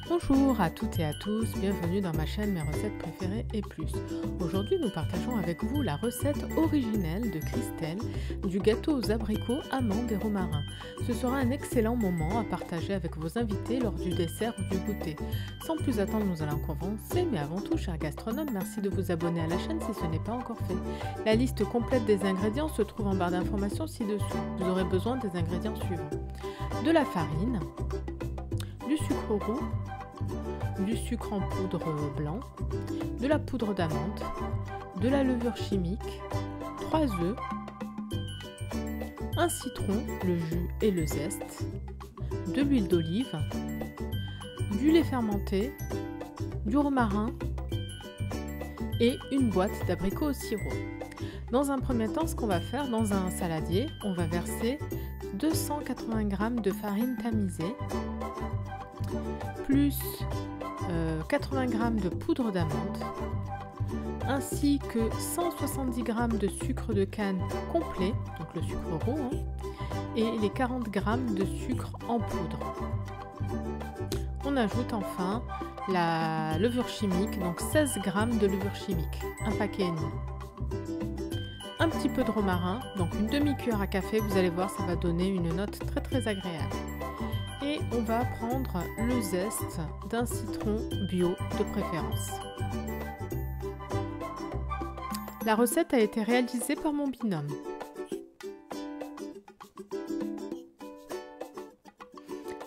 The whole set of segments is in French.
Bonjour à toutes et à tous, bienvenue dans ma chaîne Mes recettes préférées et plus. Aujourd'hui nous partageons avec vous la recette originelle de Christelle du gâteau aux abricots, amandes et romarin. Ce sera un excellent moment à partager avec vos invités lors du dessert ou du goûter. Sans plus attendre, nous allons commencer, mais avant tout, chers gastronomes, merci de vous abonner à la chaîne si ce n'est pas encore fait. La liste complète des ingrédients se trouve en barre d'informations ci-dessous. Vous aurez besoin des ingrédients suivants: de la farine, du sucre roux, du sucre en poudre blanc, de la poudre d'amande, de la levure chimique, 3 œufs, un citron, le jus et le zeste, de l'huile d'olive, du lait fermenté, du romarin et une boîte d'abricots au sirop. Dans un premier temps, ce qu'on va faire, dans un saladier, on va verser 280 g de farine tamisée, plus 80 g de poudre d'amande, ainsi que 170 g de sucre de canne complet, donc le sucre roux, et les 40 g de sucre en poudre. On ajoute enfin la levure chimique, donc 16 g de levure chimique, un paquet et demi. Un petit peu de romarin, donc une demi-cuillère à café, vous allez voir, ça va donner une note très agréable. Et on va prendre le zeste d'un citron bio de préférence. La recette a été réalisée par mon binôme.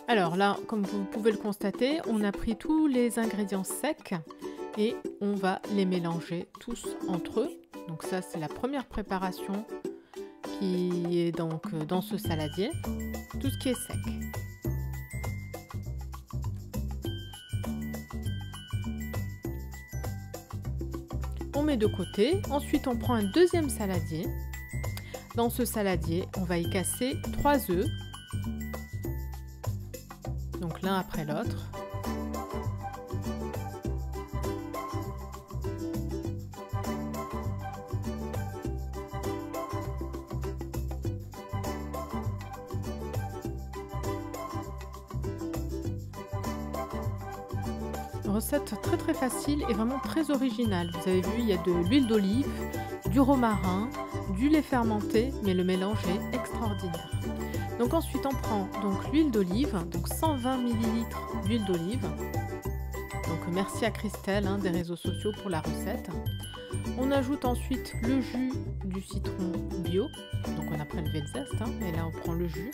Alors là, comme vous pouvez le constater, on a pris tous les ingrédients secs et on va les mélanger tous entre eux. Donc ça, c'est la première préparation qui est donc dans ce saladier, tout ce qui est sec. On met de côté, ensuite on prend un deuxième saladier. Dans ce saladier, on va y casser 3 œufs, donc l'un après l'autre. Recette très facile et vraiment très originale. Vous avez vu, il y a de l'huile d'olive, du romarin, du lait fermenté, mais le mélange est extraordinaire. Donc ensuite on prend donc l'huile d'olive, donc 120 ml d'huile d'olive. Donc merci à Christelle des réseaux sociaux pour la recette. On ajoute ensuite le jus du citron bio, donc on a prélevé le zeste, et là on prend le jus.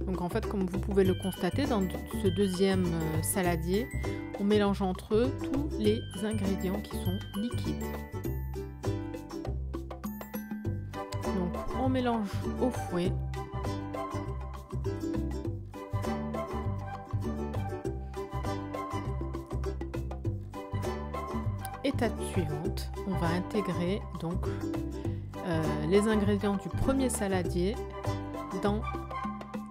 Donc en fait, comme vous pouvez le constater, dans ce deuxième saladier, on mélange entre eux tous les ingrédients qui sont liquides. Donc on mélange au fouet. Étape suivante, on va intégrer donc les ingrédients du premier saladier dans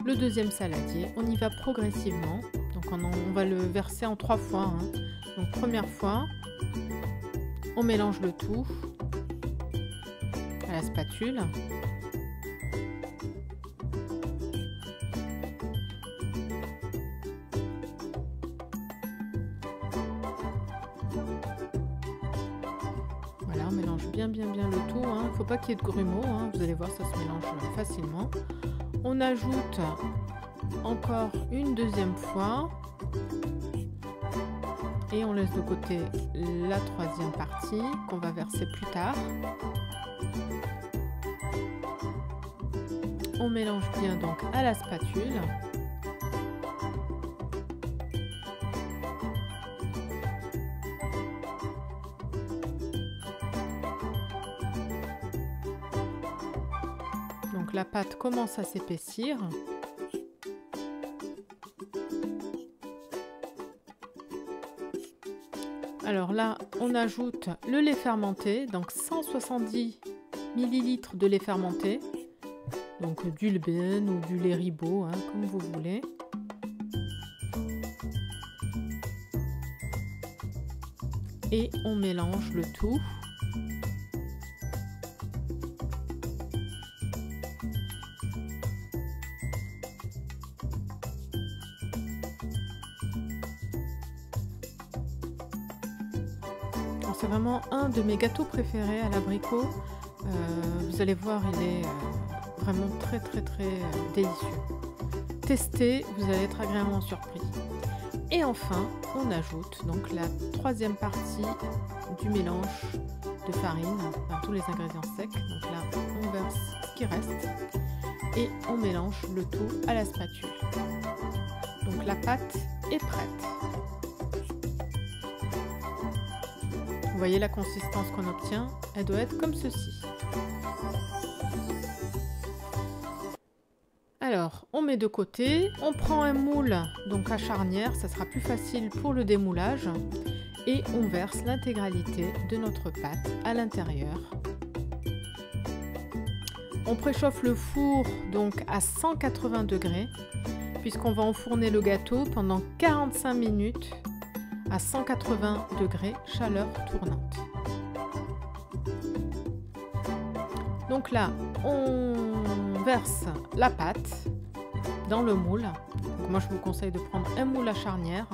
le deuxième saladier. On y va progressivement, donc on va le verser en 3 fois. Donc première fois, on mélange le tout à la spatule. Voilà, on mélange bien le tout. Il ne faut pas qu'il y ait de grumeaux, vous allez voir, ça se mélange facilement. On ajoute encore une deuxième fois et on laisse de côté la troisième partie qu'on va verser plus tard. On mélange bien donc à la spatule. Donc la pâte commence à s'épaissir. Alors là, on ajoute le lait fermenté, donc 170 ml de lait fermenté, donc du lait ou du lait ribot, comme vous voulez. Et on mélange le tout. C'est vraiment un de mes gâteaux préférés à l'abricot. Vous allez voir, il est vraiment très délicieux. Testez, vous allez être agréablement surpris. Et enfin, on ajoute donc la troisième partie du mélange de farine, enfin, tous les ingrédients secs. Donc là, on verse ce qui reste et on mélange le tout à la spatule. Donc la pâte est prête. Vous voyez la consistance qu'on obtient, elle doit être comme ceci. Alors, on met de côté, on prend un moule donc à charnière, ça sera plus facile pour le démoulage, et on verse l'intégralité de notre pâte à l'intérieur. On préchauffe le four donc à 180 degrés, puisqu'on va enfourner le gâteau pendant 45 minutes à 180 degrés, chaleur tournante. Donc là, on verse la pâte dans le moule. Donc moi, je vous conseille de prendre un moule à charnière.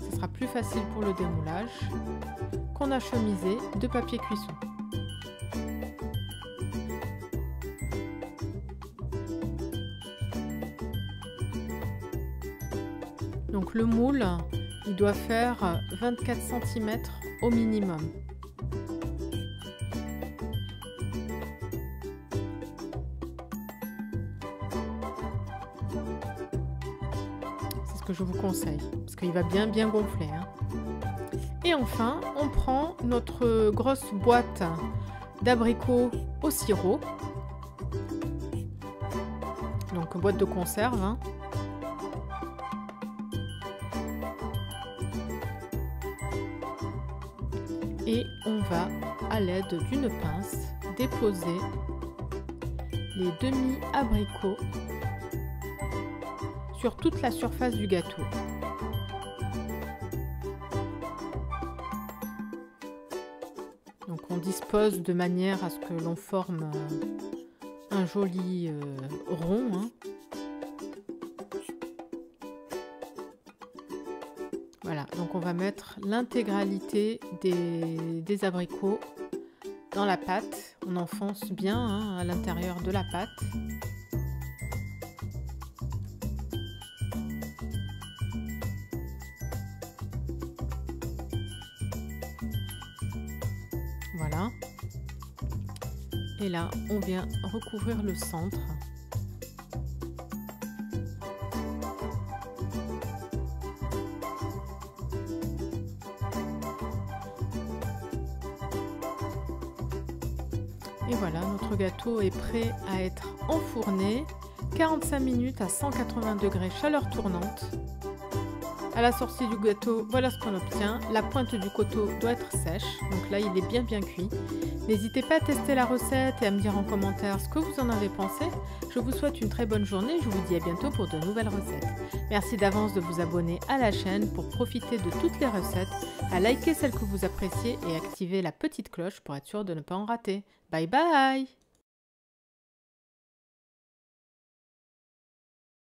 Ce sera plus facile pour le démoulage. Qu'on a chemisé de papier cuisson. Donc le moule, il doit faire 24 cm au minimum. C'est ce que je vous conseille, parce qu'il va bien gonfler, hein. Et enfin, on prend notre grosse boîte d'abricots au sirop. Donc boîte de conserve, hein. Et on va, à l'aide d'une pince, déposer les demi-abricots sur toute la surface du gâteau. Donc on dispose de manière à ce que l'on forme un joli rond, hein. Voilà, donc on va mettre l'intégralité des abricots dans la pâte. On enfonce bien, hein, à l'intérieur de la pâte. Voilà. Et là, on vient recouvrir le centre. Et voilà, notre gâteau est prêt à être enfourné. 45 minutes à 180 degrés, chaleur tournante. À la sortie du gâteau, voilà ce qu'on obtient. La pointe du coteau doit être sèche, donc là il est bien cuit. N'hésitez pas à tester la recette et à me dire en commentaire ce que vous en avez pensé. Je vous souhaite une très bonne journée et je vous dis à bientôt pour de nouvelles recettes. Merci d'avance de vous abonner à la chaîne pour profiter de toutes les recettes, à liker celles que vous appréciez et activer la petite cloche pour être sûr de ne pas en rater. Bye bye!